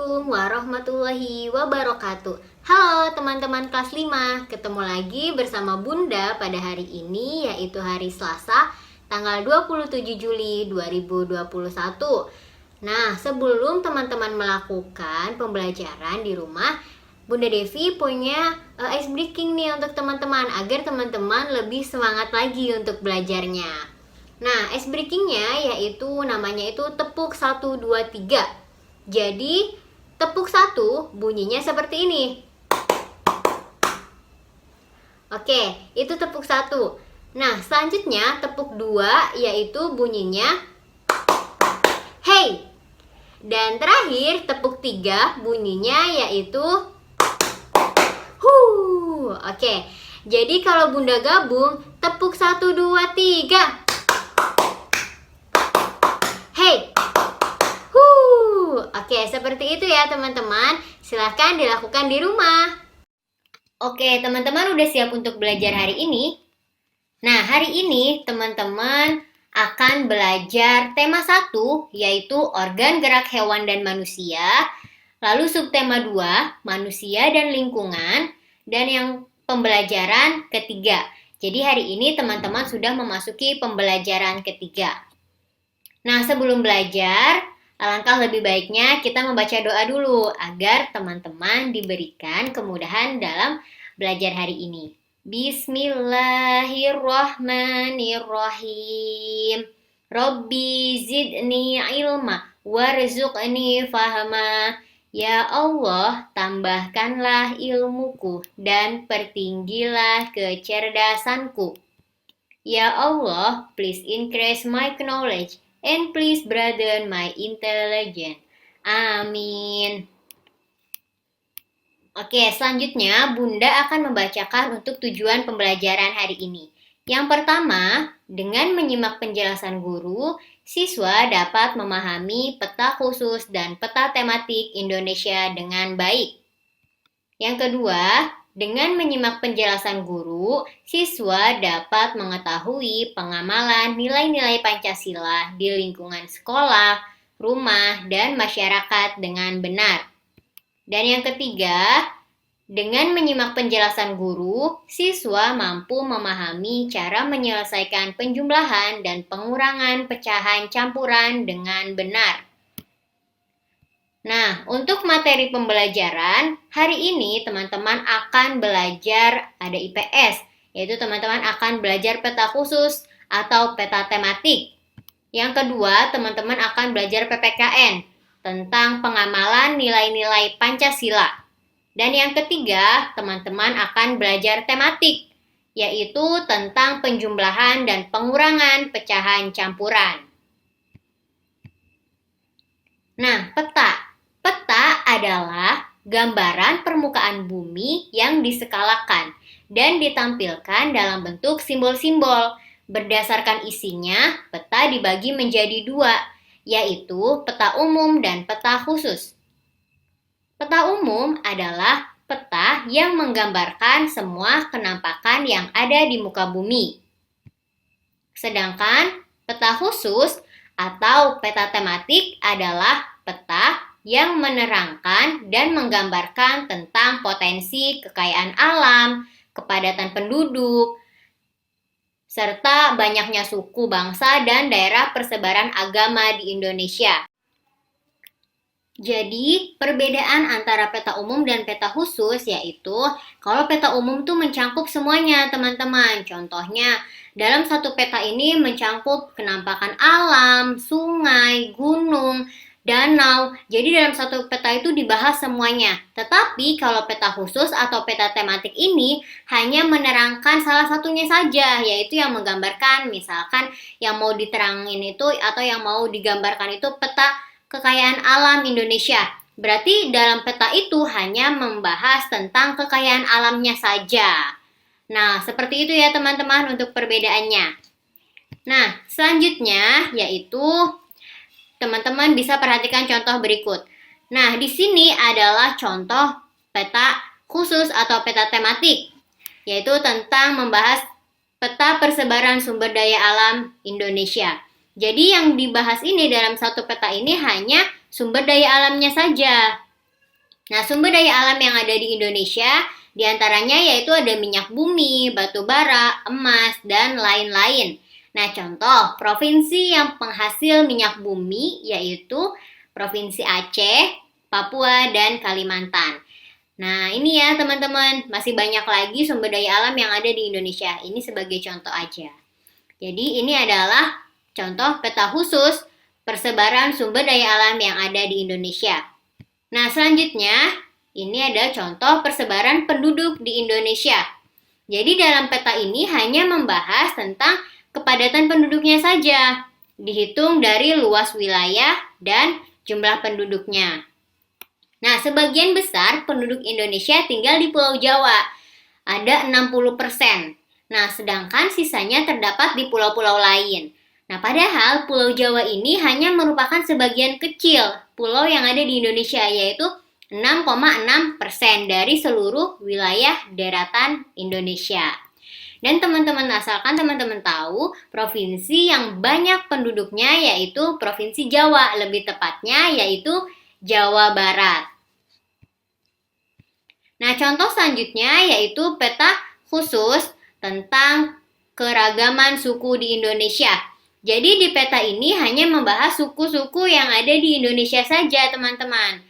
Assalamualaikum warahmatullahi wabarakatuh. Halo teman-teman kelas 5, ketemu lagi bersama Bunda pada hari ini, yaitu hari Selasa, tanggal 27 Juli 2021. Nah, sebelum teman-teman melakukan pembelajaran di rumah, Bunda Devi punya ice breaking nih untuk teman-teman, agar teman-teman lebih semangat lagi untuk belajarnya. Nah, ice breakingnya yaitu namanya itu tepuk 1, 2, 3. Jadi, tepuk 1 bunyinya seperti ini. Oke, itu tepuk 1. Nah, selanjutnya tepuk 2 yaitu bunyinya hey. Dan terakhir tepuk 3 bunyinya yaitu hu. Oke, jadi kalau Bunda gabung tepuk 1, 2, 3. Hey. Oke, seperti itu ya teman-teman. Silahkan dilakukan di rumah. Oke, teman-teman udah siap untuk belajar hari ini? Nah, hari ini teman-teman akan belajar tema 1, yaitu organ gerak hewan dan manusia. Lalu subtema 2, manusia dan lingkungan. Dan yang pembelajaran ketiga. Jadi hari ini teman-teman sudah memasuki pembelajaran ketiga. Nah, sebelum belajar, alangkah lebih baiknya kita membaca doa dulu agar teman-teman diberikan kemudahan dalam belajar hari ini. Bismillahirrahmanirrahim. Rabbi zidni ilma warzuqni fahma. Ya Allah, tambahkanlah ilmuku dan pertinggilah kecerdasanku. Ya Allah, please increase my knowledge and please broaden my intelligence. Amin. Oke, selanjutnya Bunda akan membacakan untuk tujuan pembelajaran hari ini. Yang pertama, dengan menyimak penjelasan guru, siswa dapat memahami peta khusus dan peta tematik Indonesia dengan baik. Yang kedua, dengan menyimak penjelasan guru, siswa dapat mengetahui pengamalan nilai-nilai Pancasila di lingkungan sekolah, rumah, dan masyarakat dengan benar. Dan yang ketiga, dengan menyimak penjelasan guru, siswa mampu memahami cara menyelesaikan penjumlahan dan pengurangan pecahan campuran dengan benar. Nah, untuk materi pembelajaran, hari ini teman-teman akan belajar ada IPS, yaitu teman-teman akan belajar peta khusus atau peta tematik. Yang kedua, teman-teman akan belajar PPKN, tentang pengamalan nilai-nilai Pancasila. Dan yang ketiga, teman-teman akan belajar tematik, yaitu tentang penjumlahan dan pengurangan pecahan campuran. Nah, peta. Peta adalah gambaran permukaan bumi yang diskalakan dan ditampilkan dalam bentuk simbol-simbol. Berdasarkan isinya, peta dibagi menjadi 2, yaitu peta umum dan peta khusus. Peta umum adalah peta yang menggambarkan semua kenampakan yang ada di muka bumi. Sedangkan peta khusus atau peta tematik adalah peta yang menerangkan dan menggambarkan tentang potensi kekayaan alam, kepadatan penduduk, serta banyaknya suku, bangsa, dan daerah persebaran agama di Indonesia. Jadi, perbedaan antara peta umum dan peta khusus yaitu kalau peta umum tuh mencangkup semuanya, teman-teman. Contohnya, dalam satu peta ini mencangkup kenampakan alam, sungai, gunung, danau. Jadi dalam satu peta itu dibahas semuanya. Tetapi kalau peta khusus atau peta tematik ini hanya menerangkan salah satunya saja, yaitu yang menggambarkan misalkan yang mau diterangin itu atau yang mau digambarkan itu peta kekayaan alam Indonesia. Berarti dalam peta itu hanya membahas tentang kekayaan alamnya saja. Nah, seperti itu ya teman-teman untuk perbedaannya. Nah, selanjutnya yaitu teman-teman bisa perhatikan contoh berikut. Nah, di sini adalah contoh peta khusus atau peta tematik, yaitu tentang membahas peta persebaran sumber daya alam Indonesia. Jadi yang dibahas ini dalam satu peta ini hanya sumber daya alamnya saja. Nah, sumber daya alam yang ada di Indonesia diantaranya yaitu ada minyak bumi, batu bara, emas, dan lain-lain. Nah, contoh provinsi yang penghasil minyak bumi yaitu Provinsi Aceh, Papua, dan Kalimantan. Nah, ini ya teman-teman, masih banyak lagi sumber daya alam yang ada di Indonesia. Ini sebagai contoh aja. Jadi ini adalah contoh peta khusus persebaran sumber daya alam yang ada di Indonesia. Nah, selanjutnya ini ada contoh persebaran penduduk di Indonesia. Jadi dalam peta ini hanya membahas tentang kepadatan penduduknya saja, dihitung dari luas wilayah dan jumlah penduduknya. Nah, sebagian besar penduduk Indonesia tinggal di Pulau Jawa, ada 60%. Nah, sedangkan sisanya terdapat di pulau-pulau lain. Nah, padahal Pulau Jawa ini hanya merupakan sebagian kecil pulau yang ada di Indonesia, yaitu 6,6% dari seluruh wilayah daratan Indonesia. Dan teman-teman, asalkan teman-teman tahu, provinsi yang banyak penduduknya yaitu Provinsi Jawa, lebih tepatnya yaitu Jawa Barat. Nah, contoh selanjutnya yaitu peta khusus tentang keragaman suku di Indonesia. Jadi di peta ini hanya membahas suku-suku yang ada di Indonesia saja, teman-teman.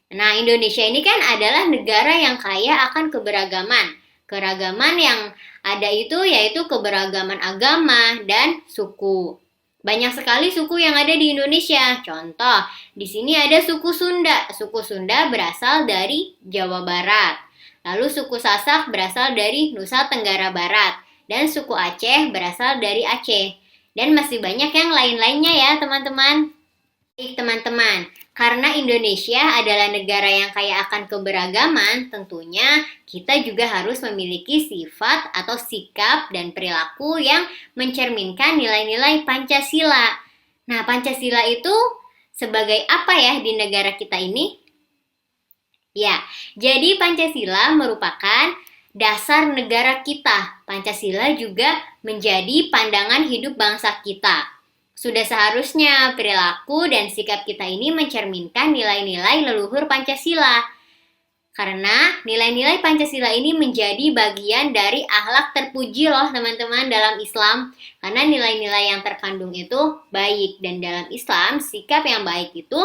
Nah, Indonesia ini kan adalah negara yang kaya akan keberagaman. Keragaman yang ada itu yaitu keberagaman agama dan suku. Banyak sekali suku yang ada di Indonesia. Contoh, di sini ada suku Sunda. Suku Sunda berasal dari Jawa Barat. Lalu suku Sasak berasal dari Nusa Tenggara Barat. Dan suku Aceh berasal dari Aceh. Dan masih banyak yang lain-lainnya ya, teman-teman. Baik, teman-teman. Karena Indonesia adalah negara yang kaya akan keberagaman, tentunya kita juga harus memiliki sifat atau sikap dan perilaku yang mencerminkan nilai-nilai Pancasila. Nah, Pancasila itu sebagai apa ya di negara kita ini? Ya, jadi Pancasila merupakan dasar negara kita. Pancasila juga menjadi pandangan hidup bangsa kita. Sudah seharusnya perilaku dan sikap kita ini mencerminkan nilai-nilai leluhur Pancasila. Karena nilai-nilai Pancasila ini menjadi bagian dari akhlak terpuji loh teman-teman dalam Islam. Karena nilai-nilai yang terkandung itu baik. Dan dalam Islam, sikap yang baik itu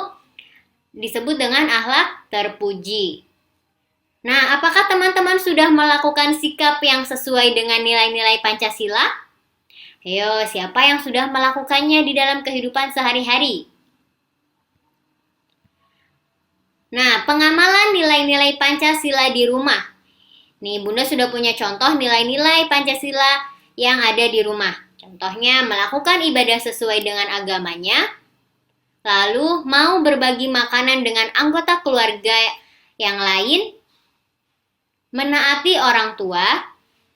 disebut dengan akhlak terpuji. Nah, apakah teman-teman sudah melakukan sikap yang sesuai dengan nilai-nilai Pancasila? Ayo, siapa yang sudah melakukannya di dalam kehidupan sehari-hari? Nah, pengamalan nilai-nilai Pancasila di rumah. Nih, Bunda sudah punya contoh nilai-nilai Pancasila yang ada di rumah. Contohnya, melakukan ibadah sesuai dengan agamanya, lalu mau berbagi makanan dengan anggota keluarga yang lain, menaati orang tua,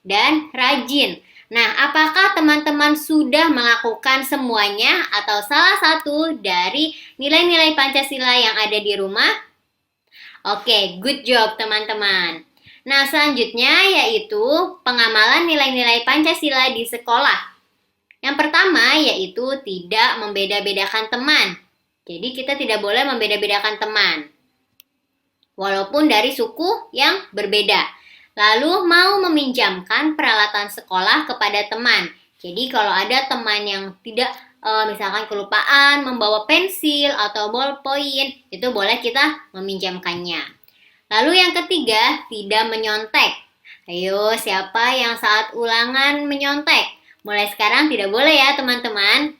dan rajin. Nah, apakah teman-teman sudah melakukan semuanya atau salah satu dari nilai-nilai Pancasila yang ada di rumah? Oke, good job teman-teman. Nah, selanjutnya yaitu pengamalan nilai-nilai Pancasila di sekolah. Yang pertama yaitu tidak membeda-bedakan teman. Jadi kita tidak boleh membeda-bedakan teman, walaupun dari suku yang berbeda. Lalu mau meminjamkan peralatan sekolah kepada teman. Jadi kalau ada teman yang tidak misalkan kelupaan membawa pensil atau ballpoint, itu boleh kita meminjamkannya. Lalu yang ketiga, tidak menyontek. Ayo, siapa yang saat ulangan menyontek? Mulai sekarang tidak boleh ya teman-teman.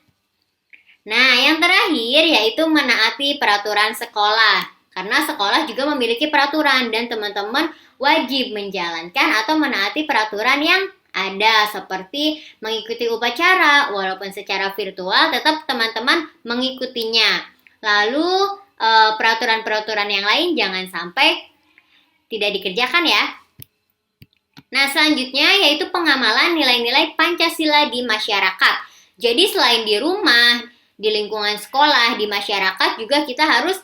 Nah, yang terakhir yaitu menaati peraturan sekolah. Karena sekolah juga memiliki peraturan dan teman-teman wajib menjalankan atau menaati peraturan yang ada, seperti mengikuti upacara walaupun secara virtual tetap teman-teman mengikutinya. Lalu peraturan-peraturan yang lain jangan sampai tidak dikerjakan ya. Nah, selanjutnya yaitu pengamalan nilai-nilai Pancasila di masyarakat. Jadi selain di rumah, di lingkungan sekolah, di masyarakat juga kita harus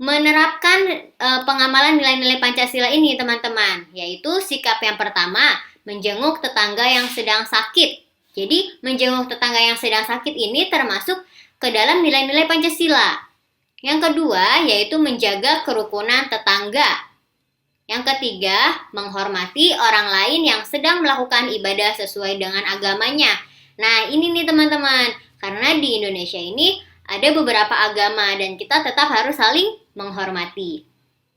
menerapkan pengamalan nilai-nilai Pancasila ini teman-teman, yaitu sikap yang pertama, menjenguk tetangga yang sedang sakit. Jadi menjenguk tetangga yang sedang sakit ini termasuk ke dalam nilai-nilai Pancasila. Yang kedua, yaitu menjaga kerukunan tetangga. Yang ketiga, menghormati orang lain yang sedang melakukan ibadah sesuai dengan agamanya. Nah, ini nih teman-teman, karena di Indonesia ini ada beberapa agama dan kita tetap harus saling menghormati.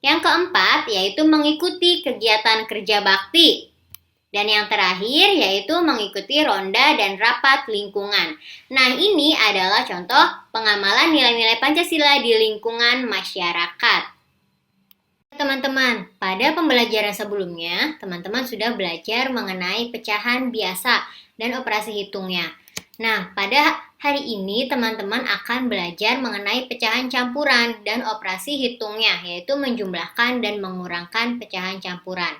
Yang keempat, yaitu mengikuti kegiatan kerja bakti. Dan yang terakhir, yaitu mengikuti ronda dan rapat lingkungan. Nah, ini adalah contoh pengamalan nilai-nilai Pancasila di lingkungan masyarakat. Teman-teman, pada pembelajaran sebelumnya, teman-teman sudah belajar mengenai pecahan biasa dan operasi hitungnya. Nah, pada hari ini teman-teman akan belajar mengenai pecahan campuran dan operasi hitungnya, yaitu menjumlahkan dan mengurangkan pecahan campuran.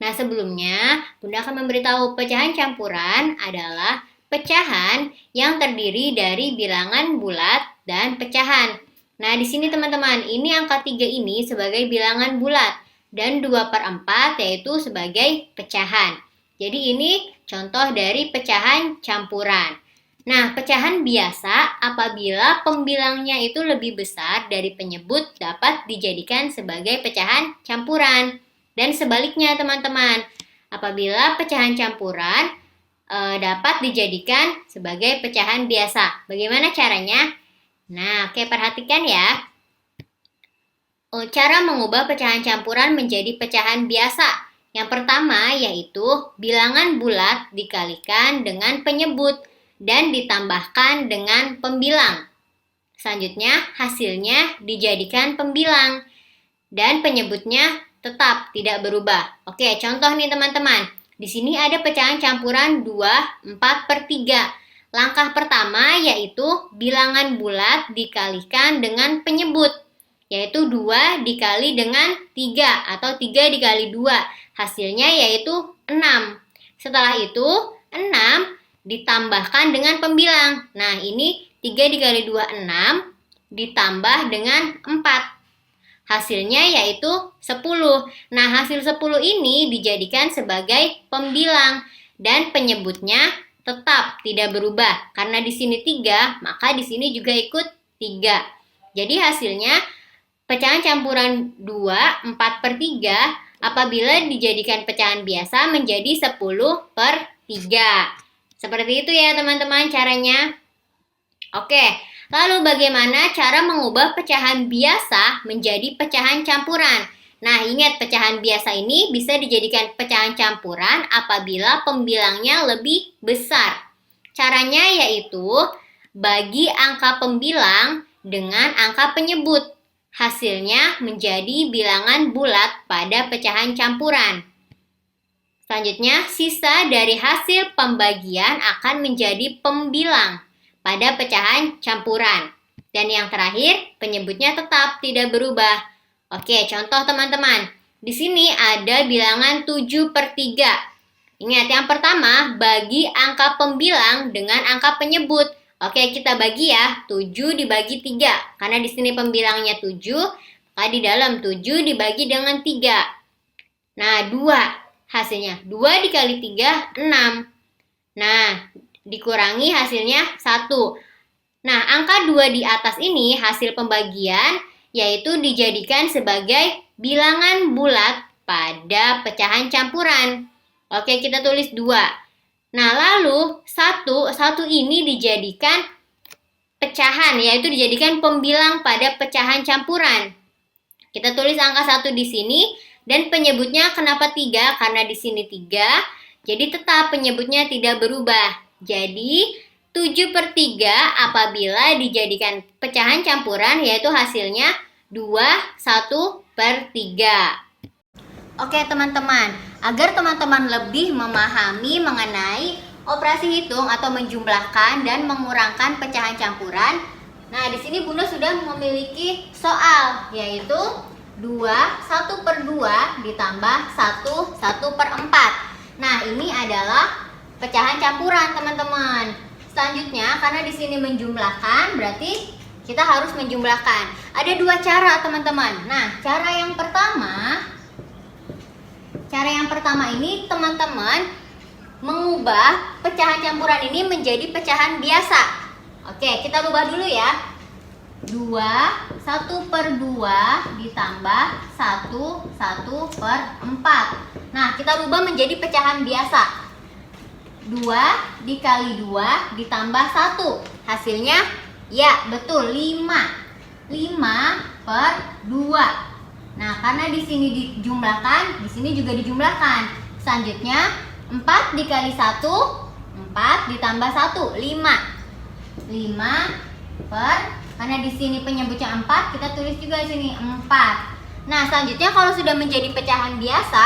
Nah, sebelumnya Bunda akan memberitahu pecahan campuran adalah pecahan yang terdiri dari bilangan bulat dan pecahan. Nah, di sini teman-teman, ini angka 3 ini sebagai bilangan bulat dan 2/4 yaitu sebagai pecahan. Jadi ini contoh dari pecahan campuran. Nah, pecahan biasa apabila pembilangnya itu lebih besar dari penyebut dapat dijadikan sebagai pecahan campuran. Dan sebaliknya teman-teman, apabila pecahan campuran dapat dijadikan sebagai pecahan biasa. Bagaimana caranya? Nah, oke, perhatikan ya. Cara mengubah pecahan campuran menjadi pecahan biasa. Yang pertama yaitu bilangan bulat dikalikan dengan penyebut dan ditambahkan dengan pembilang. Selanjutnya, hasilnya dijadikan pembilang dan penyebutnya tetap tidak berubah. Oke, contoh nih teman-teman. Di sini ada pecahan campuran 2/4/3. Langkah pertama yaitu bilangan bulat dikalikan dengan penyebut, yaitu 2 dikali dengan 3 atau 3 dikali 2. Hasilnya yaitu 6. Setelah itu 6 ditambahkan dengan pembilang. Nah, ini 3 dikali 2, 6 ditambah dengan 4. Hasilnya yaitu 10. Nah, hasil 10 ini dijadikan sebagai pembilang dan penyebutnya tetap tidak berubah. Karena di sini 3, maka di sini juga ikut 3. Jadi hasilnya pecahan campuran 2/4/3 apabila dijadikan pecahan biasa menjadi 10/3. Seperti itu ya teman-teman caranya. Oke, lalu bagaimana cara mengubah pecahan biasa menjadi pecahan campuran? Nah, ingat pecahan biasa ini bisa dijadikan pecahan campuran apabila pembilangnya lebih besar. Caranya yaitu bagi angka pembilang dengan angka penyebut. Hasilnya menjadi bilangan bulat pada pecahan campuran. Selanjutnya, sisa dari hasil pembagian akan menjadi pembilang pada pecahan campuran. Dan yang terakhir, penyebutnya tetap tidak berubah. Oke, contoh teman-teman. Di sini ada bilangan 7/3. Ingat, yang pertama, bagi angka pembilang dengan angka penyebut. Oke, kita bagi ya, 7 dibagi 3. Karena di sini pembilangnya 7, maka di dalam 7 dibagi dengan 3. Nah, 2 hasilnya. 2 dikali 3, 6. Nah, dikurangi hasilnya 1. Nah, angka 2 di atas ini hasil pembagian yaitu dijadikan sebagai bilangan bulat pada pecahan campuran. Oke, kita tulis 2. Nah, lalu 1 ini dijadikan pecahan, yaitu dijadikan pembilang pada pecahan campuran. Kita tulis angka 1 di sini dan penyebutnya kenapa 3? Karena di sini 3, jadi tetap penyebutnya tidak berubah. Jadi 7/3 apabila dijadikan pecahan campuran yaitu hasilnya 1/3. Oke teman-teman, agar teman-teman lebih memahami mengenai operasi hitung atau menjumlahkan dan mengurangkan pecahan campuran. Nah, di sini Bunda sudah memiliki soal yaitu 1/2 ditambah 1/4. Nah, ini adalah pecahan campuran teman-teman. Selanjutnya, karena di sini menjumlahkan, berarti kita harus menjumlahkan. Ada 2 cara, teman-teman. Nah, cara yang pertama ini teman-teman mengubah pecahan campuran ini menjadi pecahan biasa. Oke, kita ubah dulu ya. 2 1/2 ditambah 1/4. Nah, kita rubah menjadi pecahan biasa. 2 dikali 2 ditambah 1. Hasilnya, ya betul, 5. 5/2. Nah, karena di sini dijumlahkan, di sini juga dijumlahkan. Selanjutnya, 4 dikali 1, 4 ditambah 1, 5. 5 karena di sini penyebutnya 4, kita tulis juga di sini 4. Nah, selanjutnya kalau sudah menjadi pecahan biasa,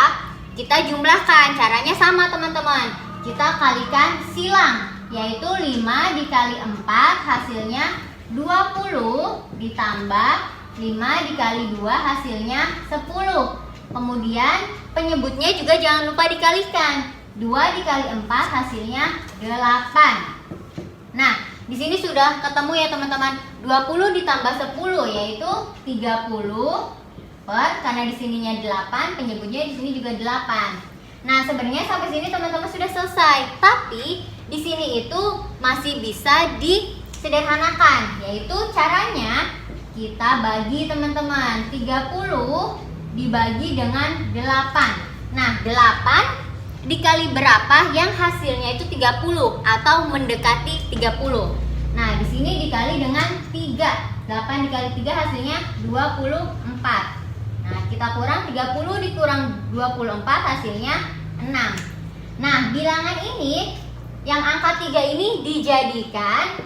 kita jumlahkan. Caranya sama, teman-teman. Kita kalikan silang, yaitu 5 dikali 4 hasilnya 20 ditambah 5 dikali 2 hasilnya 10. Kemudian penyebutnya juga jangan lupa dikalikan. 2 dikali 4 hasilnya 8. Nah, di sini sudah ketemu ya teman-teman. 20 ditambah 10 yaitu 30 karena di sininya 8, penyebutnya di sini juga 8. Nah, sebenarnya sampai sini teman-teman sudah selesai. Tapi di sini itu masih bisa disederhanakan, yaitu caranya kita bagi teman-teman. 30 dibagi dengan 8. Nah, 8 dikali berapa yang hasilnya itu 30 atau mendekati 30. Nah, di sini dikali dengan 3. 8 dikali 3 hasilnya 24. Nah, kita kurang 30 dikurang 24 hasilnya 6. Nah, bilangan ini yang angka 3 ini dijadikan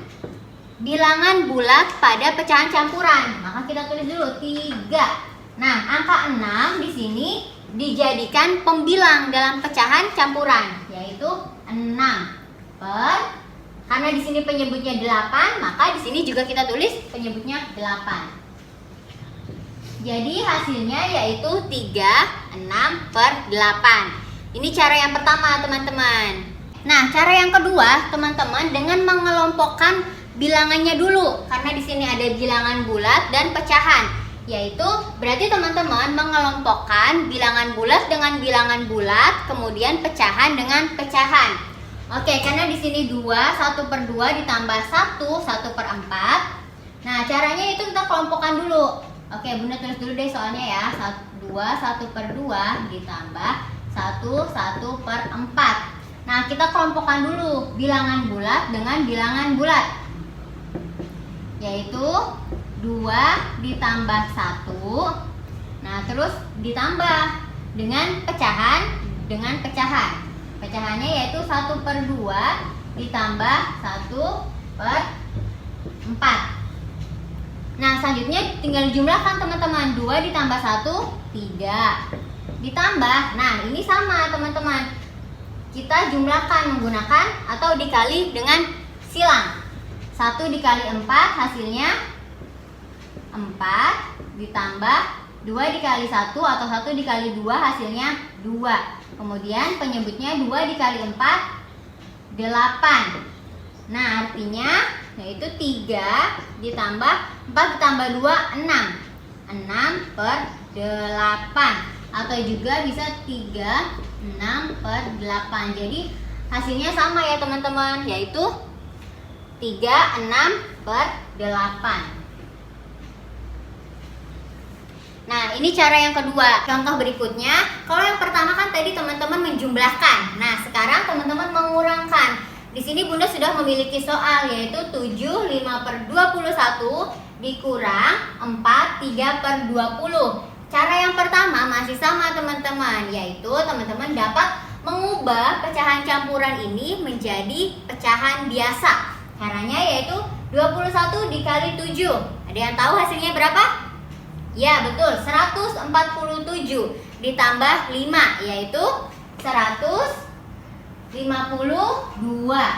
bilangan bulat pada pecahan campuran. Maka kita tulis dulu 3. Nah, angka 6 di sini dijadikan pembilang dalam pecahan campuran, yaitu 6 karena di sini penyebutnya 8, maka di sini juga kita tulis penyebutnya 8. Jadi hasilnya yaitu 36/8. Ini cara yang pertama, teman-teman. Nah, cara yang kedua, teman-teman, dengan mengelompokkan bilangannya dulu, karena di sini ada bilangan bulat dan pecahan, yaitu berarti teman-teman mengelompokkan bilangan bulat dengan bilangan bulat, kemudian pecahan dengan pecahan. Oke, karena di sini 2, 1/2 ditambah 1, 1/4. Nah, caranya itu kita kelompokkan dulu. Oke, Bunda tulis dulu deh soalnya ya. 2, 1/2 ditambah 1, 1/4. Nah, kita kelompokkan dulu bilangan bulat dengan bilangan bulat, yaitu 2 ditambah 1. Nah, terus ditambah dengan pecahan dengan pecahan. Pecahannya yaitu 1/2 ditambah 1/4. Nah, selanjutnya tinggal dijumlahkan, teman-teman. 2 ditambah 1, 3. Ditambah, nah ini sama, teman-teman. Kita jumlahkan menggunakan atau dikali dengan silang. 1 dikali 4 hasilnya 4, ditambah 2 dikali 1 atau 1 dikali 2 hasilnya 2. Kemudian penyebutnya 2 dikali 4, 8. Nah, artinya yaitu 3 ditambah 4 ditambah 2, 6. 6/8. Atau juga bisa 3, 6/8. Jadi hasilnya sama ya teman-teman, yaitu 3, 6/8. Nah, ini cara yang kedua. Contoh berikutnya, kalau yang pertama kan tadi teman-teman menjumlahkan. Nah, sekarang teman-teman mengurangkan. Di sini Bunda sudah memiliki soal, yaitu 7, 5/21 dikurang 4, 3/20. Cara yang pertama masih sama, teman-teman, yaitu teman-teman dapat mengubah pecahan campuran ini menjadi pecahan biasa. Caranya yaitu 21 dikali 7. Ada yang tahu hasilnya berapa? Ya, betul, 147 ditambah 5 yaitu 152.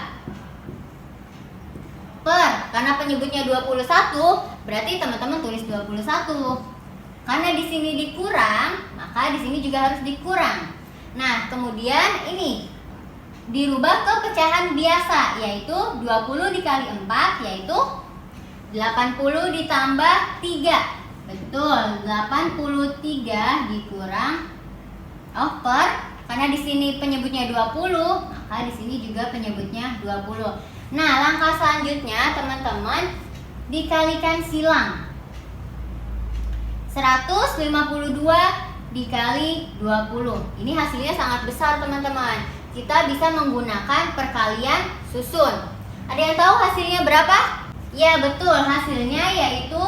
Karena penyebutnya 21, berarti teman-teman tulis 21. Karena di sini dikurang, maka di sini juga harus dikurang. Nah, kemudian ini dirubah ke pecahan biasa, yaitu 20 dikali 4 yaitu 80 ditambah 3. Betul, 83 dikurang karena di sini penyebutnya 20, maka di sini juga penyebutnya 20. Nah, langkah selanjutnya teman-teman dikalikan silang. 152 dikali 20. Ini hasilnya sangat besar teman-teman. Kita bisa menggunakan perkalian susun. Ada yang tahu hasilnya berapa? Ya betul, hasilnya yaitu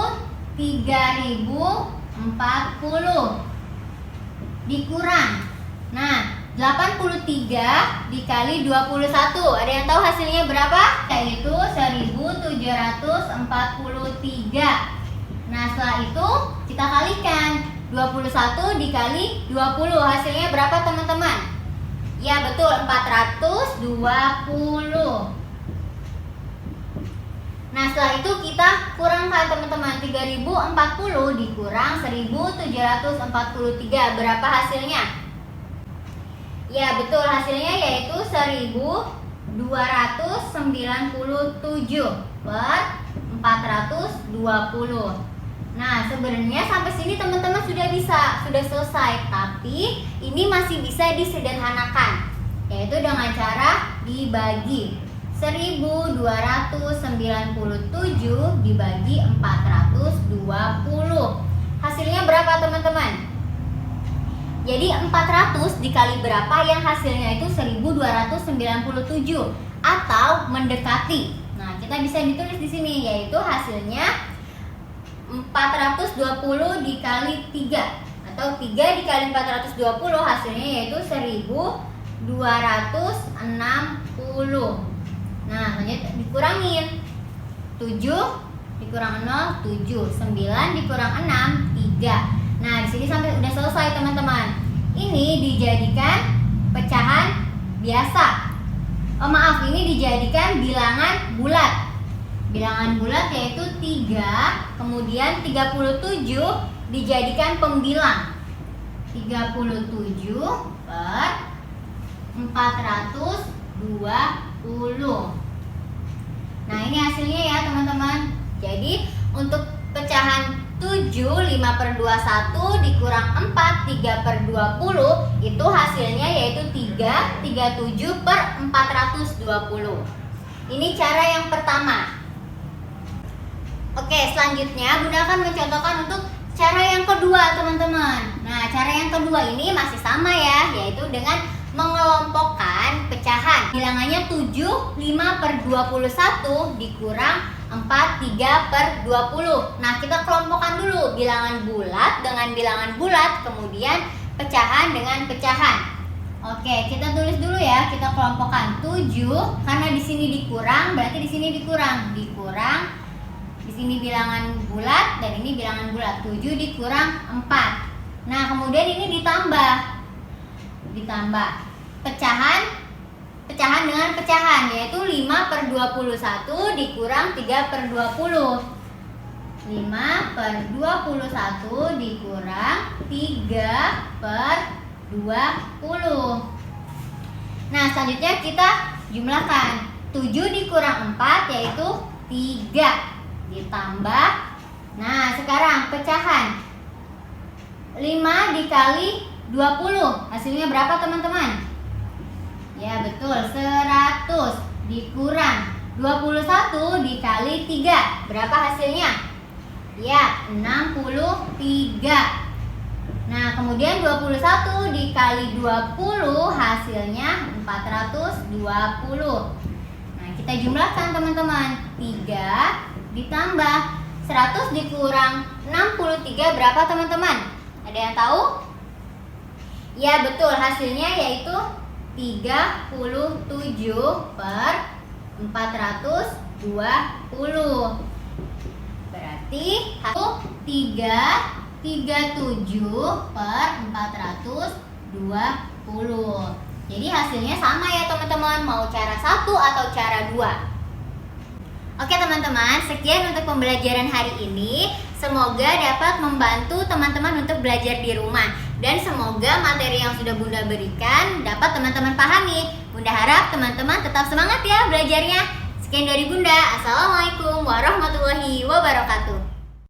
3040 dikurang. Nah, 83 dikali 21. Ada yang tahu hasilnya berapa? Yaitu 1743. Nah, setelah itu kita kalikan. 21 dikali 20. Hasilnya berapa teman-teman? Ya betul, 420. Nah, setelah itu kita kurangkan teman-teman. 3040 dikurang 1743. Berapa hasilnya? Ya betul, hasilnya yaitu 1297 per 420. Nah, sebenarnya sampai sini teman-teman sudah selesai. Tapi ini masih bisa disederhanakan, yaitu dengan cara dibagi. 1297 dibagi 420. Hasilnya berapa teman-teman? Jadi 400 dikali berapa yang hasilnya itu 1297 atau mendekati. Nah, kita bisa ditulis di sini, yaitu hasilnya 420 dikali 3 atau 3 dikali 420, hasilnya yaitu 1260. Nah, lanjut dikurangin. 7 dikurang 0, 7. 9 dikurang 6, 3. Nah, di sini sampai udah selesai teman-teman. Ini dijadikan pecahan biasa. Ini dijadikan bilangan bulat. Bilangan bulat yaitu 3, kemudian 37 dijadikan pembilang. 37 per 420. Nah, ini hasilnya ya teman-teman. Jadi untuk pecahan 7, 5 per 21 dikurang 4, 3 per 20, itu hasilnya yaitu 3, 37 per 420. Ini cara yang pertama. Oke, selanjutnya Bunda akan mencontohkan untuk cara yang kedua teman-teman. Nah, cara yang kedua ini masih sama ya, yaitu dengan mengelompokkan pecahan. Bilangannya 7, 5 per 21 dikurang 4, 3 per 20. Nah, kita kelompokkan dulu bilangan bulat dengan bilangan bulat, kemudian pecahan dengan pecahan. Oke, kita tulis dulu ya, kita kelompokkan 7, karena di sini dikurang, berarti di sini dikurang. Di sini bilangan bulat dan ini bilangan bulat. 7 dikurang 4. Nah, kemudian ini ditambah pecahan dengan pecahan, yaitu 5 per 21 dikurang 3 per 20. 5 per 21 dikurang 3 per 20. Nah, selanjutnya kita jumlahkan. 7 dikurang 4 yaitu 3 ditambah. Nah, sekarang pecahan 5 dikali 20, hasilnya berapa teman-teman? Ya betul, 100 dikurang 21 dikali 3, berapa hasilnya? Ya, 63. Nah, kemudian 21 dikali 20 hasilnya 420. Nah, kita jumlahkan teman-teman. 3 ditambah 100 dikurang 63 berapa teman-teman? Ada yang tahu? Ya betul, hasilnya yaitu 37 per 420. Berarti hasil 337 per 420. Jadi hasilnya sama ya teman-teman, mau cara 1 atau cara 2. Oke teman-teman, sekian untuk pembelajaran hari ini. Semoga dapat membantu teman-teman untuk belajar di rumah. Dan semoga materi yang sudah Bunda berikan dapat teman-teman pahami. Bunda harap teman-teman tetap semangat ya belajarnya. Sekian dari Bunda. Assalamualaikum warahmatullahi wabarakatuh.